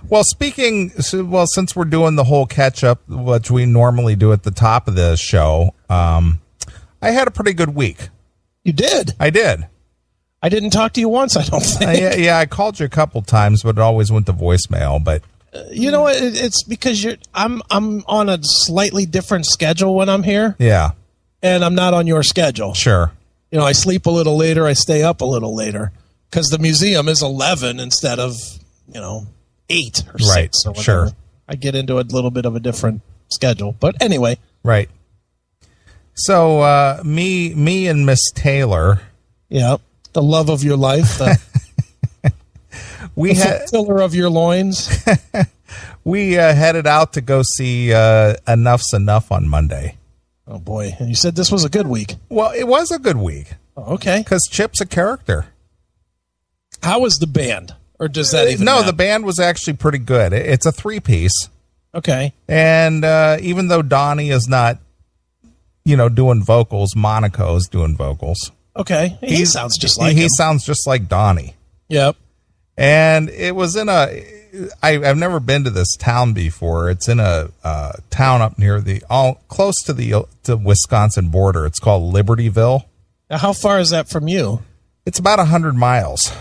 Since we're doing the whole catch up, which we normally do at the top of the show, I had a pretty good week. You did? I did. I didn't talk to you once, I don't think. Yeah, I called you a couple times, but it always went to voicemail. But you know what? It's because I'm on a slightly different schedule when I'm here. Yeah. And I'm not on your schedule. Sure. I sleep a little later. I stay up a little later because the museum is 11 instead of, 8 or 6 or whatever. Sure. I get into a little bit of a different schedule. But anyway. Right. So me and Miss Taylor. Yeah. The love of your life. The fulfiller of your loins. We headed out to go see Enuff Z'nuff on Monday. Oh, boy. And you said this was a good week. Well, it was a good week. Oh, okay. Because Chip's a character. How was the band? Or does that even matter? The band was actually pretty good. It's a 3-piece. Okay. And even though Donnie is not, doing vocals, Monaco's doing vocals. Okay. He sounds just like him. He sounds just like Donnie. Yep. And it was in I've never been to this town before. It's in a town up near close to the Wisconsin border. It's called Libertyville. Now, how far is that from you? It's about 100 miles.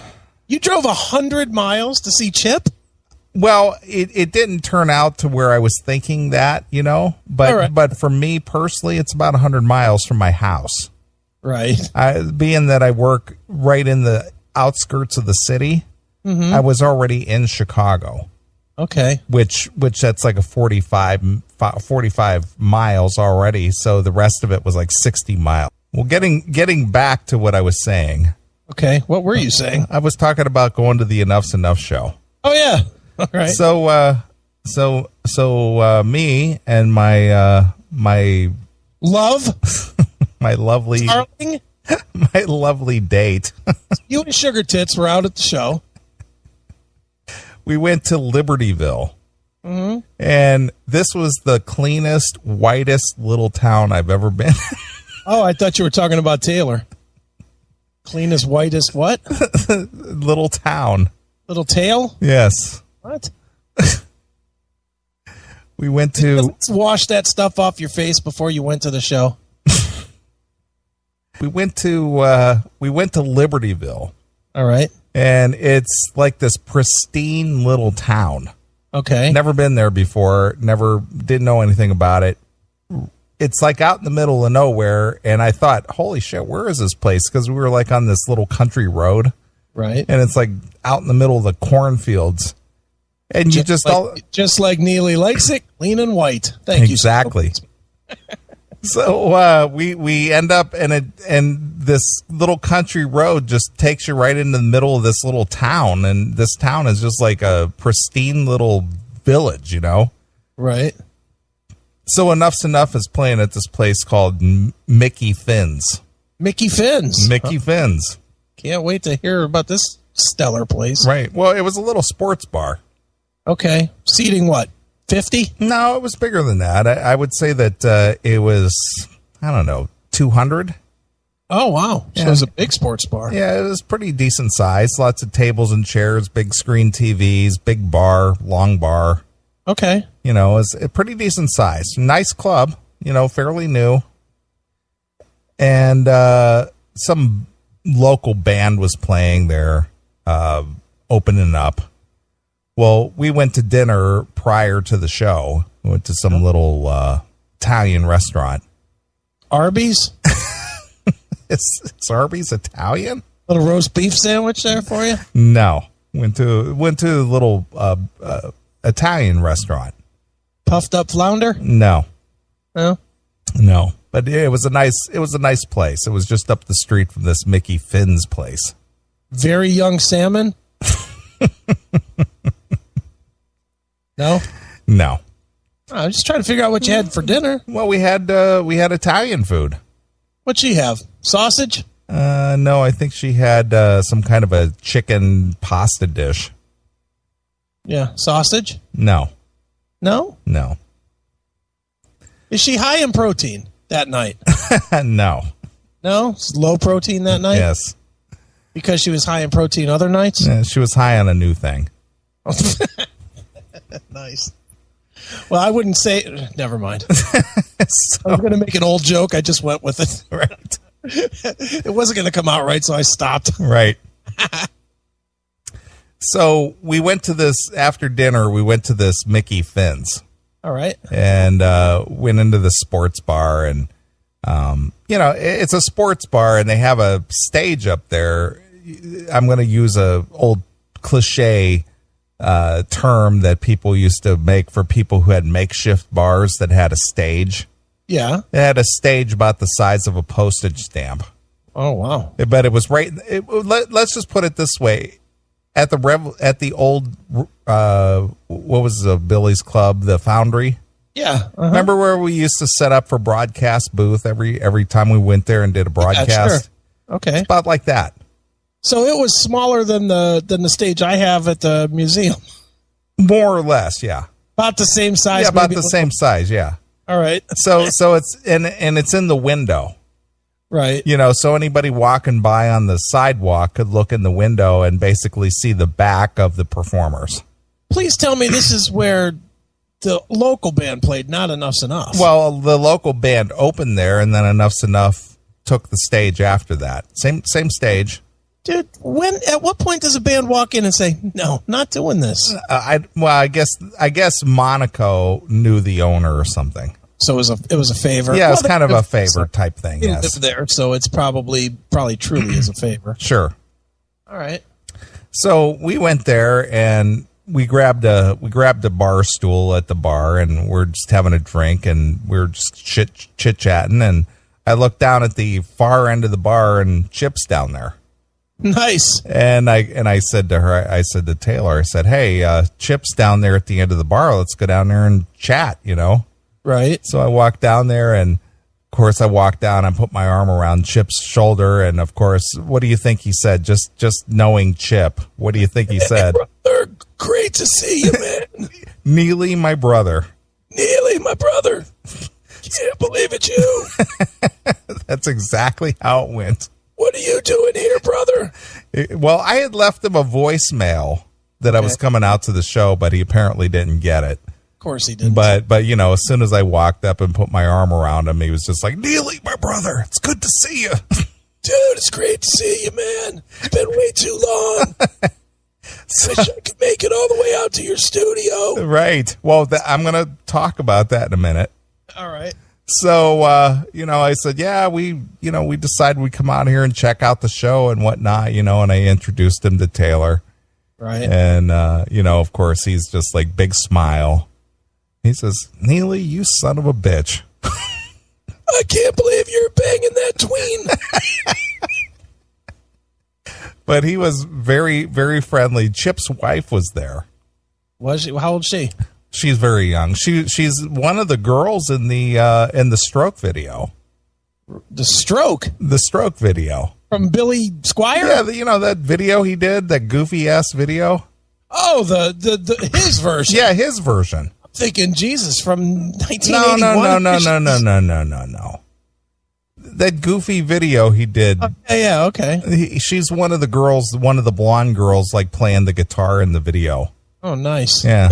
You drove 100 miles to see Chip? Well, it didn't turn out to where I was thinking that, but for me personally, it's about 100 miles from my house. Right. Being that I work right in the outskirts of the city, I was already in Chicago. Okay. Which that's like a 45 miles already. So the rest of it was like 60 miles. Well, getting back to what I was saying. Okay. What were you saying? I was talking about going to the Enuff Z'nuff show. Oh, yeah. All right. So me and my love, my lovely darling, my lovely date. You and Sugar Tits were out at the show. We went to Libertyville, and this was the cleanest, whitest little town I've ever been. Oh, I thought you were talking about Taylor. Cleanest, whitest what? Little town. Little tail? Yes. What? We went to... Let's wash that stuff off your face before you went to the show. We went to Libertyville. All right. And it's like this pristine little town. Okay. Never been there before. Didn't know anything about it. It's like out in the middle of nowhere. And I thought, holy shit, where is this place? Because we were like on this little country road. Right. And it's like out in the middle of the cornfields. And you just like Neeley likes it, clean and white. Thank you. Exactly. So we end up and this little country road just takes you right into the middle of this little town, and this town is just like a pristine little village, Right. So Enuff Z'nuff is playing at this place called Mickey Finn's. Mickey Finn's. Mickey Finn's. Can't wait to hear about this stellar place. Right. Well, it was a little sports bar. Okay. Seating what? 50? No, it was bigger than that. I would say that it was, 200. Oh, wow. So it was a big sports bar. Yeah, it was pretty decent size. Lots of tables and chairs, big screen TVs, big bar, long bar. Okay. It was a pretty decent size. Nice club, fairly new. And some local band was playing there, opening up. Well, we went to dinner prior to the show. We went to some little Italian restaurant. Arby's? It's Arby's Italian? Little roast beef sandwich there for you? No. Went to a little Italian restaurant. Puffed up flounder? No. No? No. But it was a nice place. It was just up the street from this Mickey Finn's place. Very young salmon? No? No. I'm just trying to figure out what you had for dinner. Well, we had Italian food. What'd she have? Sausage? No, I think she had some kind of a chicken pasta dish. Yeah. Sausage? No. No? No. Is she high in protein that night? No. No? It's low protein that night? Yes. Because she was high in protein other nights? Yeah, she was high on a new thing. Nice. Well, I wouldn't say. Never mind. So, I was going to make an old joke. I just went with it. right. It wasn't going to come out right, so I stopped. Right. So we went to this after dinner. We went to this Mickey Finn's. All right. And went into the sports bar, and it's a sports bar, and they have a stage up there. I'm going to use a old cliche term that people used to make for people who had makeshift bars that had a stage. Yeah. It had a stage about the size of a postage stamp. Oh, wow. But it was right. Let's just put it this way. At the old, what was Billy's Club, the Foundry? Yeah. Uh-huh. Remember where we used to set up for broadcast booth every time we went there and did a broadcast? Yeah, sure. Okay. It's about like that. So it was smaller than the stage I have at the museum. More or less, yeah. About the same size. Yeah, about the same size, yeah. All right. So it's and it's in the window. Right. So anybody walking by on the sidewalk could look in the window and basically see the back of the performers. Please tell me this is where the local band played, not Enuff Z'nuff. Well, the local band opened there, and then Enuff Z'nuff took the stage after that. Same stage. Dude, at what point does a band walk in and say, "No, not doing this"? I guess Monaco knew the owner or something. So it was a favor. Yeah, it's kind of a favor type thing. Yes, live there, so it's probably truly is a favor. Sure. All right. So we went there and we grabbed a bar stool at the bar, and we're just having a drink, and we're just chit chatting, and I looked down at the far end of the bar, and Chip's down there. Nice. And I said to her, I said to Taylor, I said, "Hey, Chip's down there at the end of the bar. Let's go down there and chat." Right. So I walked down there, and of course I walked down and put my arm around Chip's shoulder, and of course, what do you think he said? Just knowing Chip, what do you think he said? Hey, brother, great to see you, man. Neeley, my brother. Neeley, my brother. Can't believe it's you. That's exactly how it went. What are you doing here, brother? Well, I had left him a voicemail that I was coming out to the show, but he apparently didn't get it. Of course he didn't. But as soon as I walked up and put my arm around him, he was just like, "Neeley, my brother, it's good to see you." Dude, it's great to see you, man. It's been way too long. Wish I could make it all the way out to your studio. Right. Well, I'm going to talk about that in a minute. All right. So, I said, yeah, we decided we'd come out here and check out the show and whatnot, and I introduced him to Taylor. Right. And, of course, he's just like big smile. He says, "Neeley, you son of a bitch." I can't believe you're banging that tween. But he was very, very friendly. Chip's wife was there. Was she? How old is she? She's very young. She's one of the girls in the Stroke video. The Stroke? The Stroke video. From Billy Squire? Yeah, that video he did, that goofy ass video. Oh, the his version. Yeah, his version. I'm thinking Jesus from 1981. No. That goofy video he did. Yeah, okay. She's one of the girls, one of the blonde girls, like playing the guitar in the video. Oh, nice. Yeah.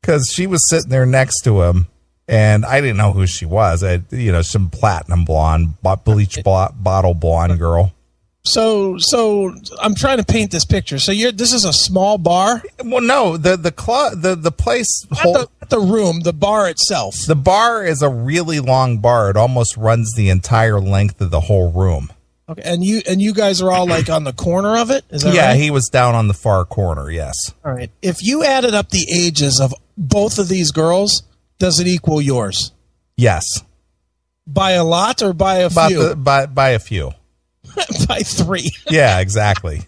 Because she was sitting there next to him, and I didn't know who she was. Some platinum blonde, bleach bottle blonde girl. So I'm trying to paint this picture. So this is a small bar? Well, no, the place, not the room, the bar itself. The bar is a really long bar. It almost runs the entire length of the whole room. Okay, and you guys are all like on the corner of it? Is that right? Yeah, he was down on the far corner. Yes. All right. If you added up the ages of both of these girls, does it equal yours? Yes. By a lot or by a few? By a few. By 3. Yeah, exactly.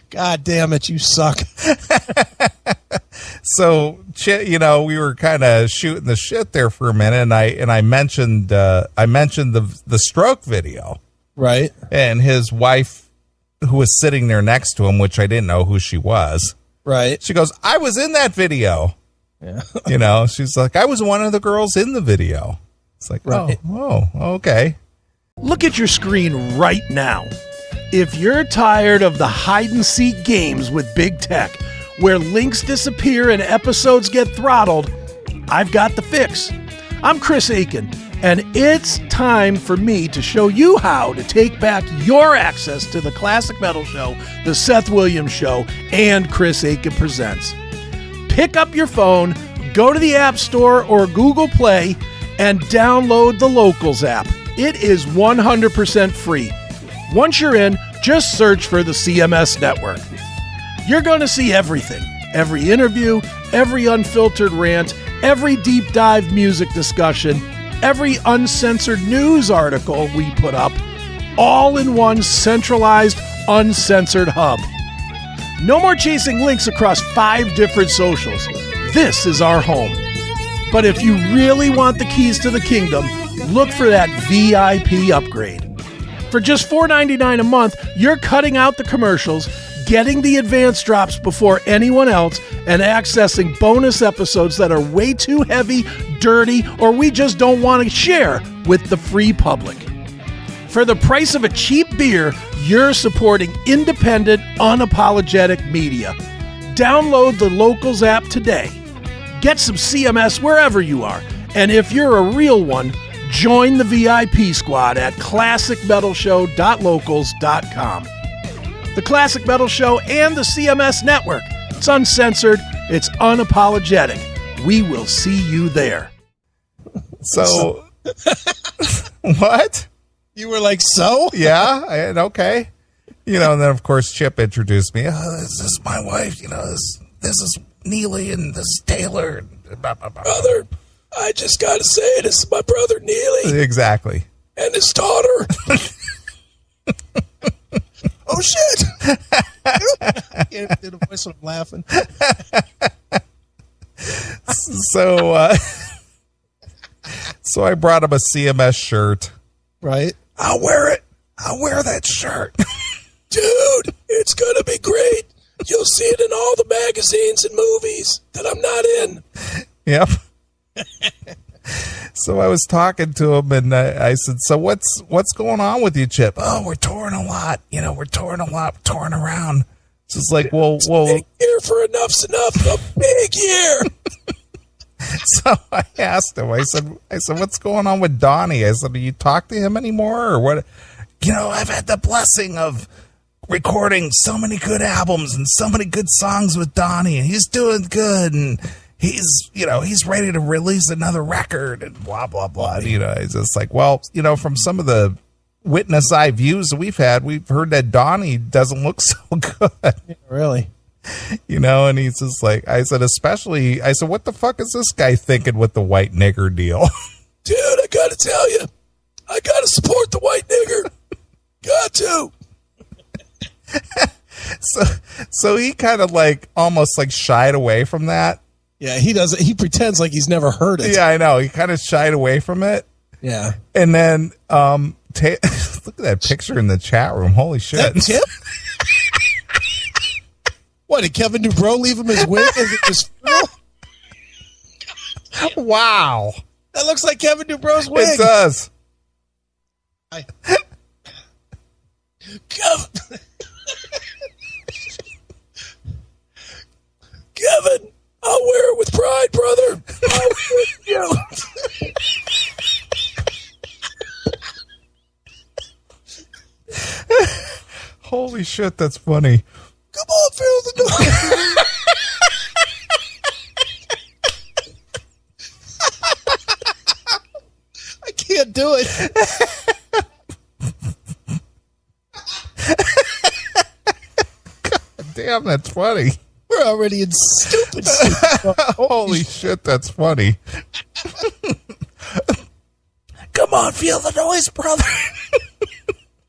God damn it, you suck. So, we were kind of shooting the shit there for a minute, and I mentioned the Stroke video, right? And his wife, who was sitting there next to him, which I didn't know who she was, right? She goes, "I was in that video." Yeah. She's like, "I was one of the girls in the video." It's like, right. Oh, okay. Look at your screen right now. If you're tired of the hide-and-seek games with big tech, where links disappear and episodes get throttled, I've got the fix. I'm Chris Aiken, and it's time for me to show you how to take back your access to the Classic Metal Show, the Seth Williams Show, and Chris Aiken Presents. Pick up your phone, go to the App Store or Google Play, and download the Locals app. It is 100% free. Once you're in, just search for the CMS Network. You're going to see everything. Every interview, every unfiltered rant, every deep dive music discussion, every uncensored news article we put up, all in one centralized, uncensored hub. No more chasing links across 5 different socials. This is our home. But if you really want the keys to the kingdom, look for that VIP upgrade. For just $4.99 a month, you're cutting out the commercials, getting the advance drops before anyone else, and accessing bonus episodes that are way too heavy, dirty, or we just don't want to share with the free public. For the price of a cheap beer, you're supporting independent, unapologetic media. Download the Locals app today. Get some CMS wherever you are. And if you're a real one, join the VIP squad at classicmetalshow.locals.com. The Classic Metal Show and the CMS Network. It's uncensored. It's unapologetic. We will see you there. So, what? You were like, so? Yeah, okay. You know, and then, of course, Chip introduced me. Oh, this is my wife. You know, this is Neeley and this is Taylor. Blah, blah, blah. Brother, I just got to say, this is my brother Neeley. Exactly. And his daughter. Oh, shit. I can't do the voice when I'm laughing. So I brought him a CMS shirt. Right. I'll wear it. I'll wear that shirt. Dude, it's going to be great. You'll see it in all the magazines and movies that I'm not in. Yep. So I was talking to him, and I said, so what's going on with you, Chip? Oh, we're touring a lot. You know, we're touring around. It's just like, well. Big year for Enuff Z'nuff. A big year. So I asked him, I said, what's going on with Donnie? I said, do you talk to him anymore or what? You know, I've had the blessing of recording so many good albums and so many good songs with Donnie, and he's doing good, and he's ready to release another record and blah, blah, blah. You know, it's just like, well, you know, from some of the witness eye views that we've heard that Donnie doesn't look so good. Yeah, really? You know, and he's just like, I said, what the fuck is this guy thinking with the white nigger deal? Dude, I got to tell you, I got to support the white nigger. Got to. So he kind of like almost like shied away from that. Yeah, he does. He pretends like he's never heard it. Yeah, I know. He kind of shied away from it. Yeah. And then look at that picture in the chat room. Holy shit. That Tip? What, did Kevin DuBrow leave him his wig as his funeral? Wow. That looks like Kevin DuBrow's wig. It does. Kevin, I'll wear it with pride, brother. I'll wear it with you. Holy shit, that's funny. Come on, feel the noise. I can't do it. God damn, that's funny. We're already in stupid. Holy shit, that's funny. Come on, feel the noise, brother.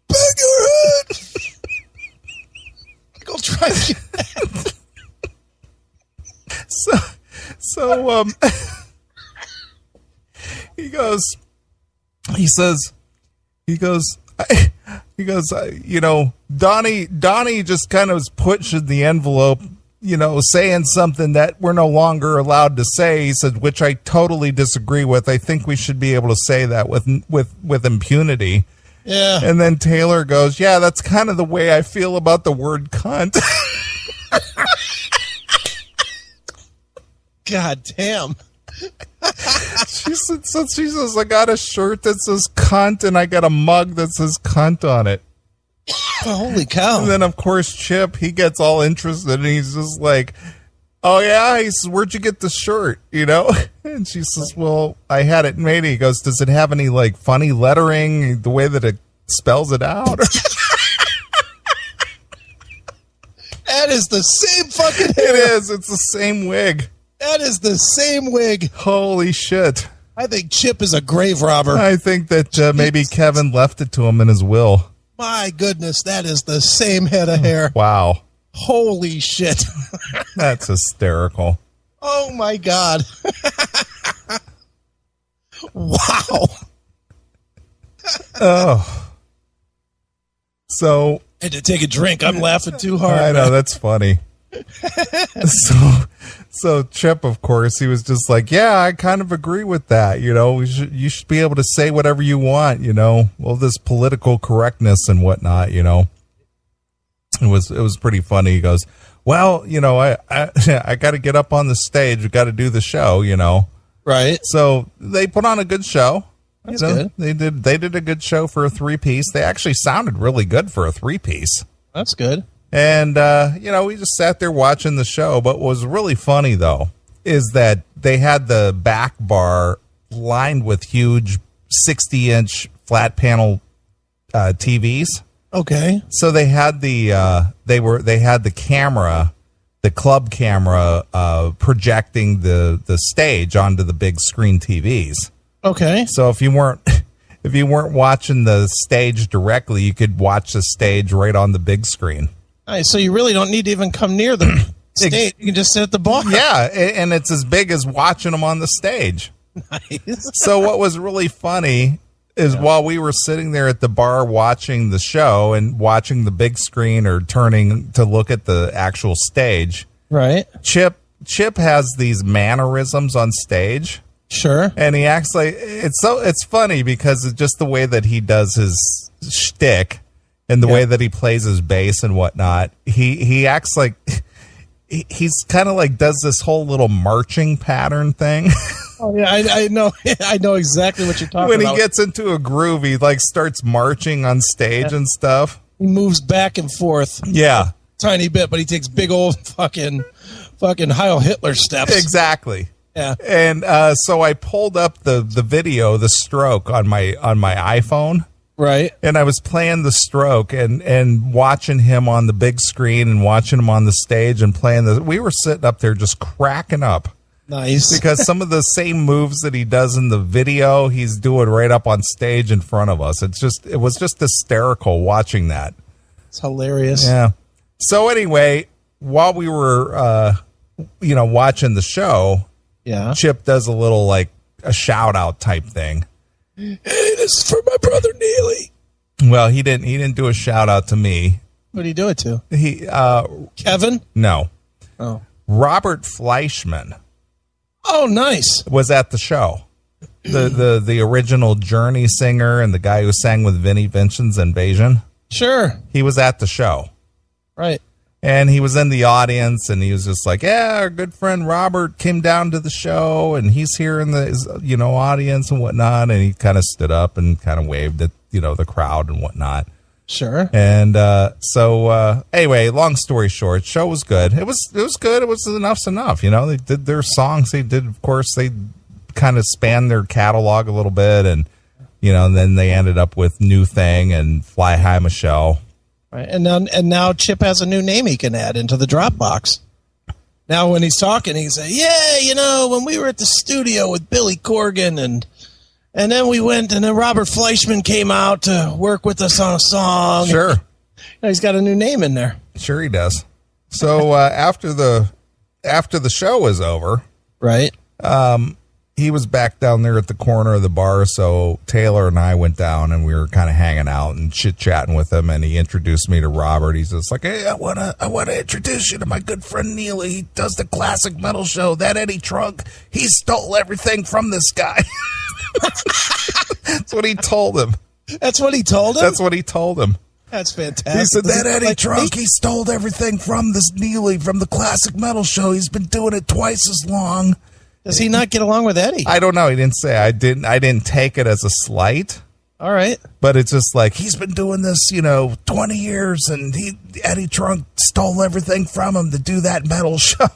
Bang your head. Go try that. So he goes, you know, Donnie just kind of was pushing the envelope, you know, saying something that we're no longer allowed to say. He said, which I totally disagree with. I think we should be able to say that with impunity. Yeah. And then Taylor goes, yeah, that's kind of the way I feel about the word cunt. God damn. She says, I got a shirt that says cunt and I got a mug that says cunt on it. Holy cow. And then, of course, Chip, he gets all interested and he's just like, oh, yeah? He says, where'd you get the shirt? You know? And she says, well, I had it made. He goes, does it have any, like, funny lettering, the way that it spells it out? That is the same fucking hair. It is. It's the same wig. That is the same wig. Holy shit. I think Chip is a grave robber. I think that maybe Kevin left it to him in his will. My goodness, that is the same head of hair. Wow. Holy shit. That's hysterical. Oh, my God. Wow. Oh. So. I had to take a drink. I'm laughing too hard. I know, that's funny. So Chip, of course, he was just like, yeah, I kind of agree with that. You know, you should be able to say whatever you want, you know, all this political correctness and whatnot, you know. It was pretty funny. He goes, well, you know, I got to get up on the stage. We got to do the show, you know. Right. So they put on a good show. That's good. They did a good show for a 3-piece. They actually sounded really good for a 3-piece. That's good. And, you know, we just sat there watching the show. But what was really funny, though, is that they had the back bar lined with huge 60-inch flat panel TVs. Okay. So they had they had the camera, the club camera, projecting the stage onto the big screen TVs. Okay. So if you weren't watching the stage directly, you could watch the stage right on the big screen. All right, so you really don't need to even come near the stage. You can just sit at the bar. Yeah, and it's as big as watching them on the stage. Nice. So what was really funny is while we were sitting there at the bar watching the show and watching the big screen or turning to look at the actual stage, right? Chip has these mannerisms on stage. Sure. And he acts like it's funny because it's just the way that he does his shtick and the way that he plays his bass and whatnot. He acts like he's kind of like does this whole little marching pattern thing. Oh yeah, I know. I know exactly what you're talking when about. When he gets into a groove, he like starts marching on stage and stuff. He moves back and forth. Yeah. Tiny bit, but he takes big old fucking Heil Hitler steps. Exactly. Yeah. And so I pulled up the video, the stroke on my iPhone. Right. And I was playing the stroke and watching him on the big screen and watching him on the stage and playing we were sitting up there just cracking up. Nice. Because some of the same moves that he does in the video, he's doing right up on stage in front of us. It was just hysterical watching that. It's hilarious. Yeah. So anyway, while we were, watching the show, Chip does a little like a shout out type thing. Hey, this is for my brother Neeley. Well, he didn't do a shout out to me. What did he do it to? Kevin? No. Oh. Robert Fleischman. Oh, nice. Was at the show. The original Journey singer and the guy who sang with Vinnie Vincent's Invasion. Sure. He was at the show. Right. And he was in the audience, and he was just like, yeah, our good friend Robert came down to the show, and he's here in the audience and whatnot. And he kind of stood up and kind of waved at, the crowd and whatnot. Sure. And so anyway, long story short, show was good. It was good. It was Enuff Z'nuff. They did their songs. They did, of course, they kind of spanned their catalog a little bit. And, and then they ended up with New Thing and Fly High Michelle. Right, and now Chip has a new name he can add into the Dropbox. Now, when he's talking, he can say, "Yeah, when we were at the studio with Billy Corgan, and then we went, and then Robert Fleischman came out to work with us on a song." Sure, he's got a new name in there. Sure, he does. So after the show was over, right? He was back down there at the corner of the bar, so Taylor and I went down and we were kind of hanging out and chit-chatting with him, and he introduced me to Robert. He's just like, hey, I wanna introduce you to my good friend Neeley. He does the classic metal show. That Eddie Trunk, he stole everything from this guy. That's what he told him. That's what he told him? That's what he told him. That's fantastic. He said, Does that he Eddie like Trunk, me? he stole everything from this Neeley from the classic metal show. He's been doing it twice as long. Does he not get along with Eddie? I don't know. He didn't say. I didn't take it as a slight. All right. But it's just like, he's been doing this, 20 years, and Eddie Trunk stole everything from him to do that metal show.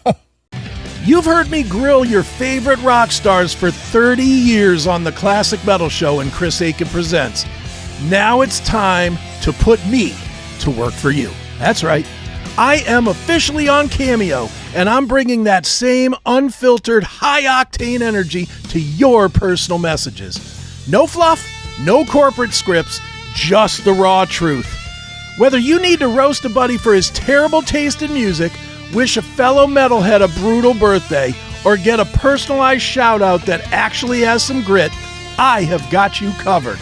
You've heard me grill your favorite rock stars for 30 years on the Classic Metal Show and Chris Aiken Presents. Now it's time to put me to work for you. That's right. I am officially on Cameo, and I'm bringing that same unfiltered, high-octane energy to your personal messages. No fluff, no corporate scripts, just the raw truth. Whether you need to roast a buddy for his terrible taste in music, wish a fellow metalhead a brutal birthday, or get a personalized shout-out that actually has some grit, I have got you covered.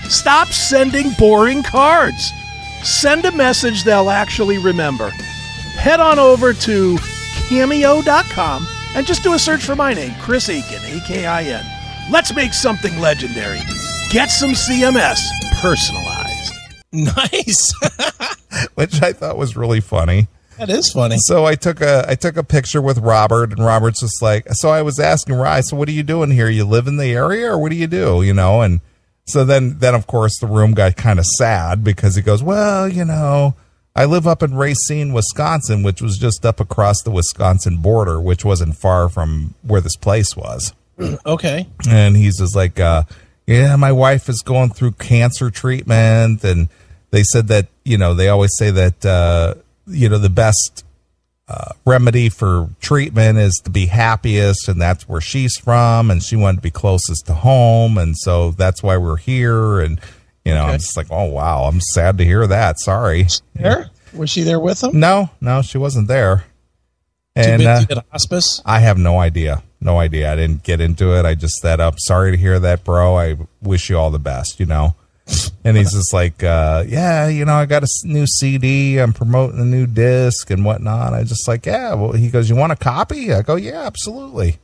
Stop sending boring cards. Send a message they'll actually remember. Head on over to cameo.com and just do a search for my name, Chris Aiken, A-K-I-N. Let's make something legendary. Get some CMS personalized. Nice. Which I thought was really funny. That is funny. So I took a picture with Robert, and Robert's just like, so I was asking Rye, so what are you doing here? You live in the area, or what do you do? And so then of course the room got kind of sad because he goes, well, I live up in Racine, Wisconsin, which was just up across the Wisconsin border, which wasn't far from where this place was. Okay. And he's just like, yeah, my wife is going through cancer treatment, and they said that, they always say that, the best remedy for treatment is to be happiest, and that's where she's from, and she wanted to be closest to home, and so that's why we're here. And okay. I'm just like, oh wow, I'm sad to hear that. Sorry. There? Was she there with him? No, she wasn't there. And been to the hospice? I have no idea. I didn't get into it. I just said, up. Sorry to hear that, bro. I wish you all the best. And he's just like, yeah, I got a new CD. I'm promoting a new disc and whatnot. I just like, yeah. Well, he goes, you want a copy? I go, yeah, absolutely.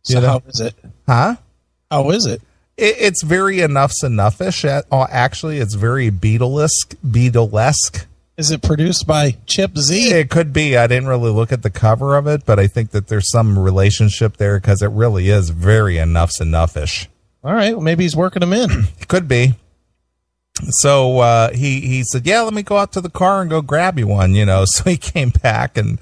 So how is it? Huh? How is it? It's very Enuff Z'nuff-ish. Actually, it's very Beatlesque. Is it produced by Chip Z? It could be. I didn't really look at the cover of it, but I think that there's some relationship there because it really is very Enuff Z'nuff-ish. All right. Well, maybe he's working them in. Could be. So he said, yeah, let me go out to the car and go grab you one, So he came back and,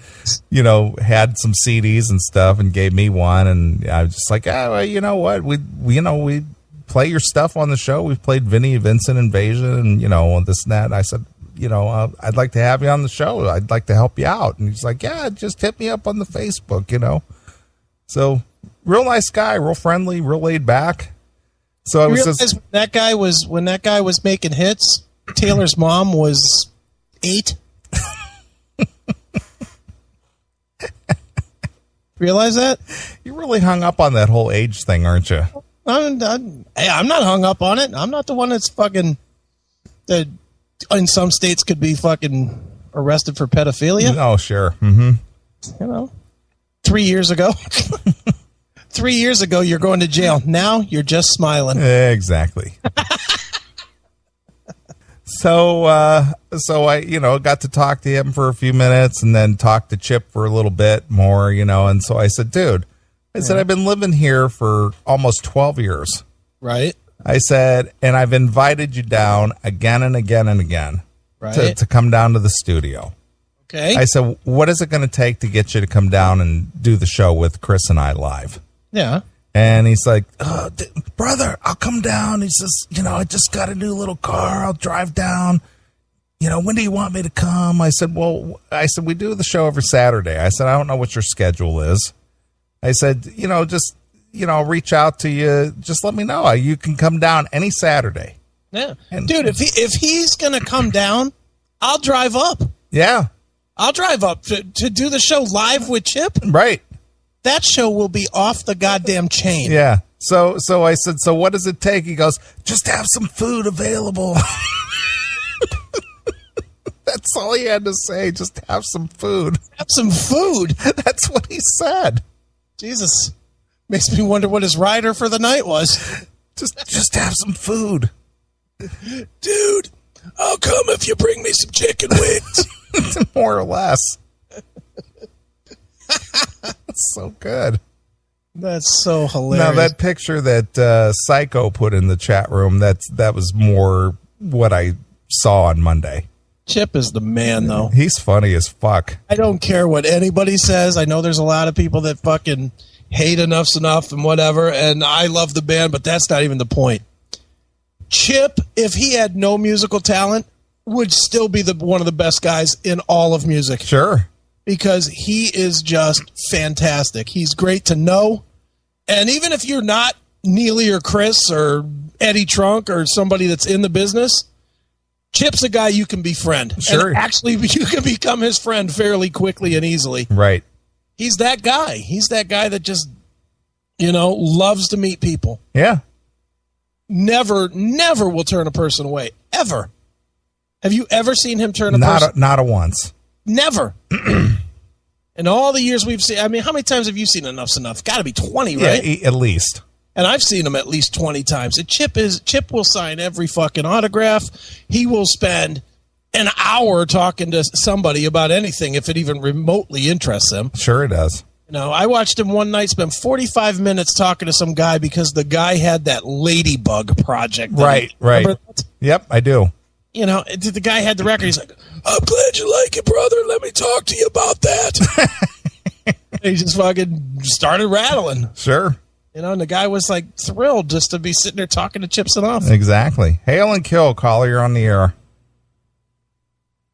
had some CDs and stuff and gave me one. And I was just like, oh, well, you know what? We play your stuff on the show. We've played Vinnie Vincent Invasion and, this and that. And I said, I'd like to have you on the show. I'd like to help you out. And he's like, yeah, just hit me up on the Facebook, So real nice guy, real friendly, real laid back. So I was just when that guy was making hits, Taylor's mom was 8. Realize that? You're really hung up on that whole age thing, aren't you? I'm not hung up on it. I'm not the one that's fucking that in some states could be fucking arrested for pedophilia. Oh, sure. 3 years ago. 3 years ago, you're going to jail. Now you're just smiling. Exactly. So I, got to talk to him for a few minutes and then talk to Chip for a little bit more, and so I said, dude, I've been living here for almost 12 years. Right. I said, and I've invited you down again and again and again to come down to the studio. Okay. I said, what is it going to take to get you to come down and do the show with Chris and I live? Yeah. And he's like, oh, brother, I'll come down. He says, I just got a new little car. I'll drive down. When do you want me to come? I said, we do the show every Saturday. I said, I don't know what your schedule is. I said, I'll reach out to you. Just let me know. You can come down any Saturday. Yeah. Dude, if he's going to come down, I'll drive up. Yeah. I'll drive up to do the show live with Chip. Right. That show will be off the goddamn chain. Yeah. So I said, so what does it take? He goes, just have some food available. That's all he had to say. Just have some food. Have some food. That's what he said. Jesus. Makes me wonder what his rider for the night was. Just have some food. Dude, I'll come if you bring me some chicken wings. More or less. That's so good. That's so hilarious. Now, that picture that Psycho put in the chat room, that was more what I saw on Monday. Chip is the man, though. He's funny as fuck. I don't care what anybody says. I know there's a lot of people that fucking hate Enuff Z'nuff and whatever, and I love the band, but that's not even the point. Chip, if he had no musical talent, would still be one of the best guys in all of music. Sure. Because he is just fantastic. He's great to know. And even if you're not Neeley or Chris or Eddie Trunk or somebody that's in the business, Chip's a guy you can befriend. Sure. And actually, you can become his friend fairly quickly and easily. Right. He's that guy. He's that guy that just, loves to meet people. Yeah. Never will turn a person away. Ever. Have you ever seen him turn a person? Not a once. Never. In all the years we've seen, I mean, how many times have you seen Enuff Z'nuff? Got to be 20, right? Yeah, at least. And I've seen him at least 20 times. And Chip will sign every fucking autograph. He will spend an hour talking to somebody about anything if it even remotely interests him. Sure it does. I watched him one night spend 45 minutes talking to some guy because the guy had that ladybug project. Right. Yep, I do. The guy had the record. He's like, I'm glad you like it, brother. Let me talk to you about that. He just fucking started rattling. Sure. And the guy was like thrilled just to be sitting there talking to Chip Z'nuff. Exactly. Hail and kill, caller. You're on the air.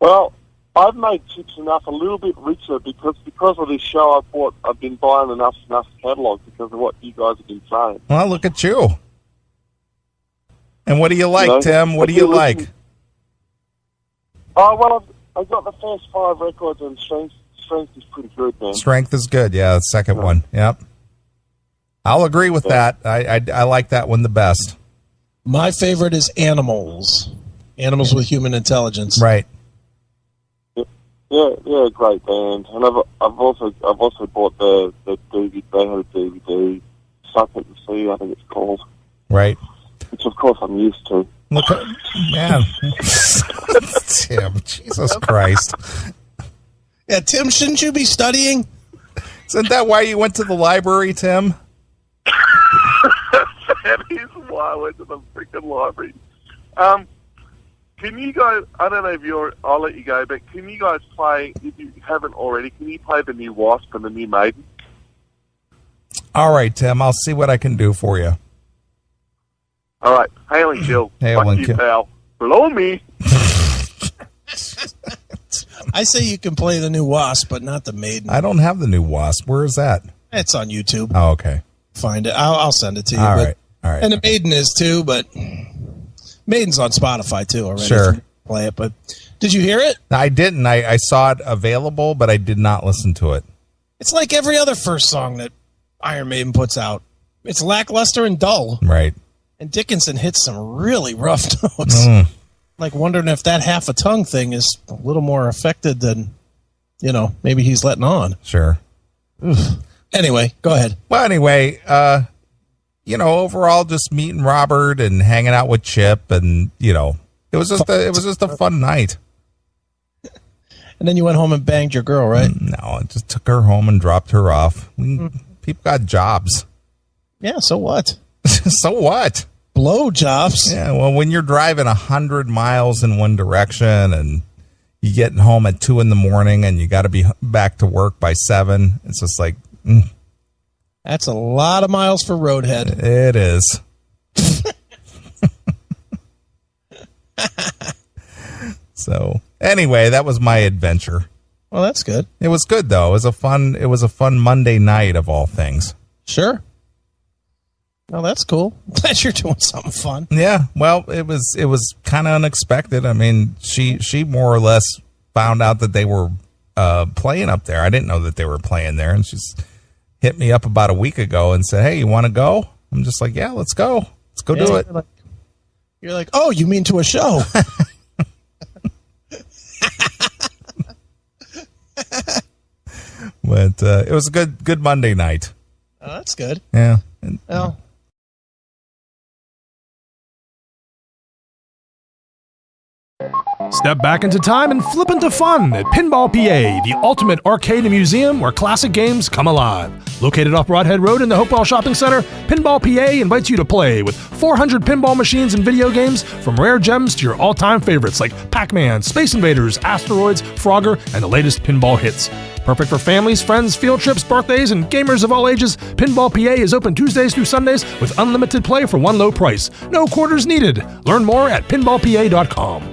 Well, I've made Chip Z'nuff a little bit richer because of this show. I've been buying Enuff Z'nuff catalog because of what you guys have been saying. Well, look at you. And what do you like, Tim? What do you like? Oh, well, I've got the first 5 records, and Strength is pretty good, man. Strength is good, yeah, the second one. Yep. I'll agree with that. I like that one the best. My favorite is Animals. Animals with Human Intelligence. Right. Yeah, great band. And I've also bought the DVD. They had a DVD, Suck at the Sea, I think it's called. Right. Which of course I'm used to. Look at, man. Tim, Jesus Christ. Yeah, Tim, shouldn't you be studying? Isn't that why you went to the library, Tim? That is why I went to the freaking library. Can you guys, I don't know if I'll let you go, but can you guys play, if you haven't already, can you play the new Wasp and the new Maiden? All right, Tim, I'll see what I can do for you. All right, hail and kill. Hail and kill. Pal. Blow me. I say you can play the new Wasp, but not the Maiden. I don't have the new Wasp. Where is that? It's on YouTube. Oh, okay. Find it. I'll send it to you. All right. And the Maiden is too, but Maiden's on Spotify too already. Sure. Play it, but did you hear it? I didn't. I saw it available, but I did not listen to it. It's like every other first song that Iron Maiden puts out. It's lackluster and dull. Right. And Dickinson hits some really rough notes. Like wondering if that half a tongue thing is a little more affected than, maybe he's letting on. Sure. Oof. Anyway, go ahead. Well, anyway, overall just meeting Robert and hanging out with Chip and, it was just a fun night. And then you went home and banged your girl, right? No, I just took her home and dropped her off. People got jobs. Yeah, so what? So what? Blow jobs. Yeah, well, when you're driving 100 miles in one direction and you getting home at 2 a.m. and you got to be back to work by 7, it's just like... That's a lot of miles for Roadhead. It is. So, anyway, that was my adventure. Well, that's good. It was good though. It was a fun Monday night of all things. Sure. Well, that's cool. Glad you're doing something fun. Yeah. Well, it was kind of unexpected. I mean, she more or less found out that they were playing up there. I didn't know that they were playing there, and she's hit me up about a week ago and said, "Hey, you want to go?" I'm just like, "Yeah, let's go. Let's go do it." You're like, "Oh, you mean to a show?" But it was a good Monday night. Oh, that's good. Yeah. Well, Step back into time and flip into fun at Pinball PA, the ultimate arcade and museum where classic games come alive. Located off Broadhead Road in the Hopewell Shopping Center, Pinball PA invites you to play with 400 pinball machines and video games, from rare gems to your all-time favorites like Pac-Man, Space Invaders, Asteroids, Frogger, and the latest pinball hits. Perfect for families, friends, field trips, birthdays, and gamers of all ages, Pinball PA is open Tuesdays through Sundays with unlimited play for one low price. No quarters needed. Learn more at pinballpa.com.